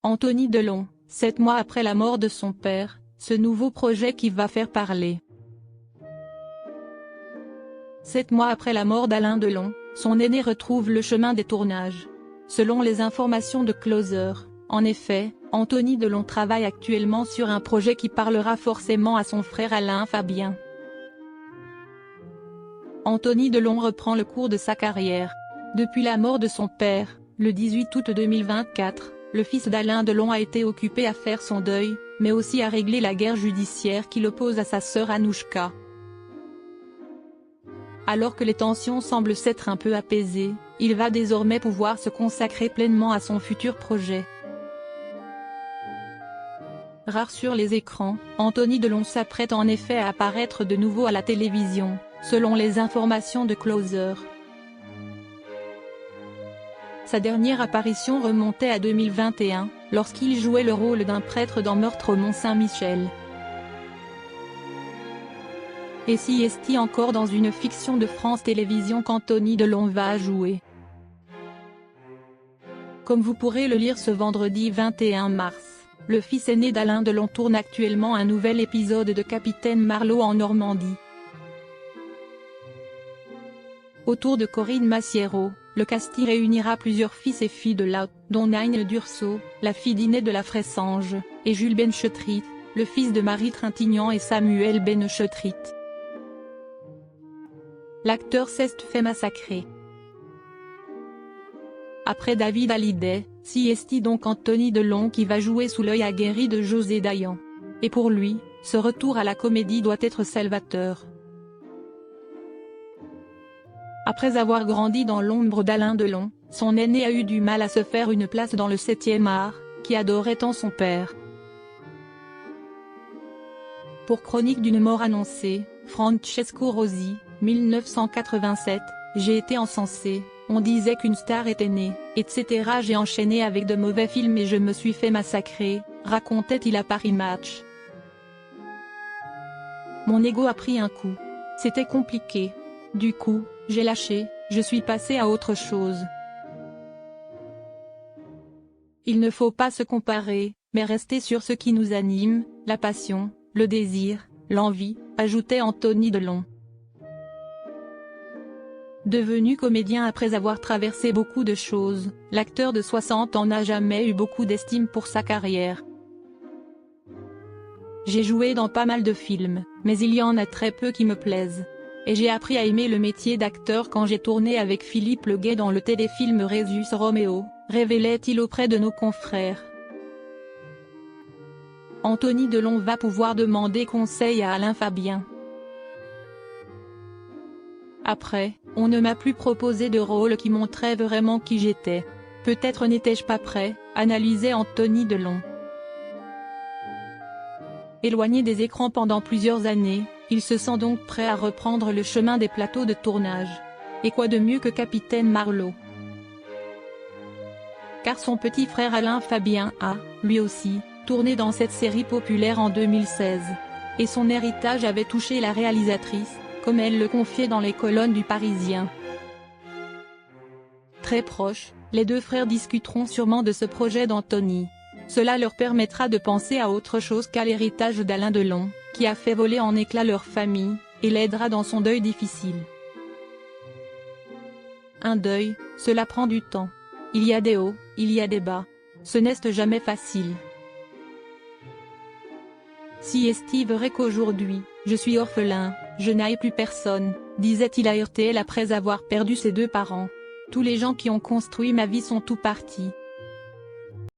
Anthony Delon, 7 mois après la mort de son père, ce nouveau projet qui va faire parler. 7 mois après la mort d'Alain Delon, son aîné retrouve le chemin des tournages. Selon les informations de Closer, en effet, Anthony Delon travaille actuellement sur un projet qui parlera forcément à son frère Alain Fabien. Anthony Delon reprend le cours de sa carrière. Depuis la mort de son père, le 18 août 2024, le fils d'Alain Delon a été occupé à faire son deuil, mais aussi à régler la guerre judiciaire qui l'oppose à sa sœur Anouchka. Alors que les tensions semblent s'être un peu apaisées, il va désormais pouvoir se consacrer pleinement à son futur projet. Rare sur les écrans, Anthony Delon s'apprête en effet à apparaître de nouveau à la télévision, selon les informations de Closer. Sa dernière apparition remontait à 2021, lorsqu'il jouait le rôle d'un prêtre dans Meurtre au Mont-Saint-Michel. Et si est-il encore dans une fiction de France Télévisions qu'Anthony Delon va jouer? Comme vous pourrez le lire ce vendredi 21 mars, le fils aîné d'Alain Delon tourne actuellement un nouvel épisode de Capitaine Marlowe en Normandie. Autour de Corinne Massiero, le casting réunira plusieurs fils et filles de la, dont Naïn Durso, la fille d'Iné de la Fressange, et Jules Benchetrit, le fils de Marie Trintignant et Samuel Benchetrit. L'acteur s'est fait massacrer. Après David Hallyday, si est donc Anthony Delon qui va jouer sous l'œil aguerri de José Dayan. Et pour lui, ce retour à la comédie doit être salvateur. Après avoir grandi dans l'ombre d'Alain Delon, son aîné a eu du mal à se faire une place dans le 7e art, qui adorait tant son père. Pour Chronique d'une mort annoncée, Francesco Rosi, 1987, j'ai été encensé, on disait qu'une star était née, etc. J'ai enchaîné avec de mauvais films et je me suis fait massacrer, racontait-il à Paris Match. Mon ego a pris un coup. C'était compliqué. Du coup, j'ai lâché, je suis passé à autre chose. Il ne faut pas se comparer, mais rester sur ce qui nous anime, la passion, le désir, l'envie, ajoutait Anthony Delon. Devenu comédien après avoir traversé beaucoup de choses, l'acteur de 60 ans n'a jamais eu beaucoup d'estime pour sa carrière. J'ai joué dans pas mal de films, mais il y en a très peu qui me plaisent. Et j'ai appris à aimer le métier d'acteur quand j'ai tourné avec Philippe Leguet dans le téléfilm Resus Roméo, révélait-il auprès de nos confrères. Anthony Delon va pouvoir demander conseil à Alain Fabien. Après, on ne m'a plus proposé de rôle qui montrait vraiment qui j'étais. Peut-être n'étais-je pas prêt, analysait Anthony Delon. Éloigné des écrans pendant plusieurs années, il se sent donc prêt à reprendre le chemin des plateaux de tournage. Et quoi de mieux que Capitaine Marlowe? Car son petit frère Alain Fabien a, lui aussi, tourné dans cette série populaire en 2016. Et son héritage avait touché la réalisatrice, comme elle le confiait dans les colonnes du Parisien. Très proches, les deux frères discuteront sûrement de ce projet d'Anthony. Cela leur permettra de penser à autre chose qu'à l'héritage d'Alain Delon, qui a fait voler en éclats leur famille, et l'aidera dans son deuil difficile. Un deuil, cela prend du temps. Il y a des hauts, il y a des bas. Ce n'est jamais facile. Si Steve vrai qu'aujourd'hui, je suis orphelin, je n'ai plus personne, disait-il à RTL après avoir perdu ses deux parents. Tous les gens qui ont construit ma vie sont tout partis.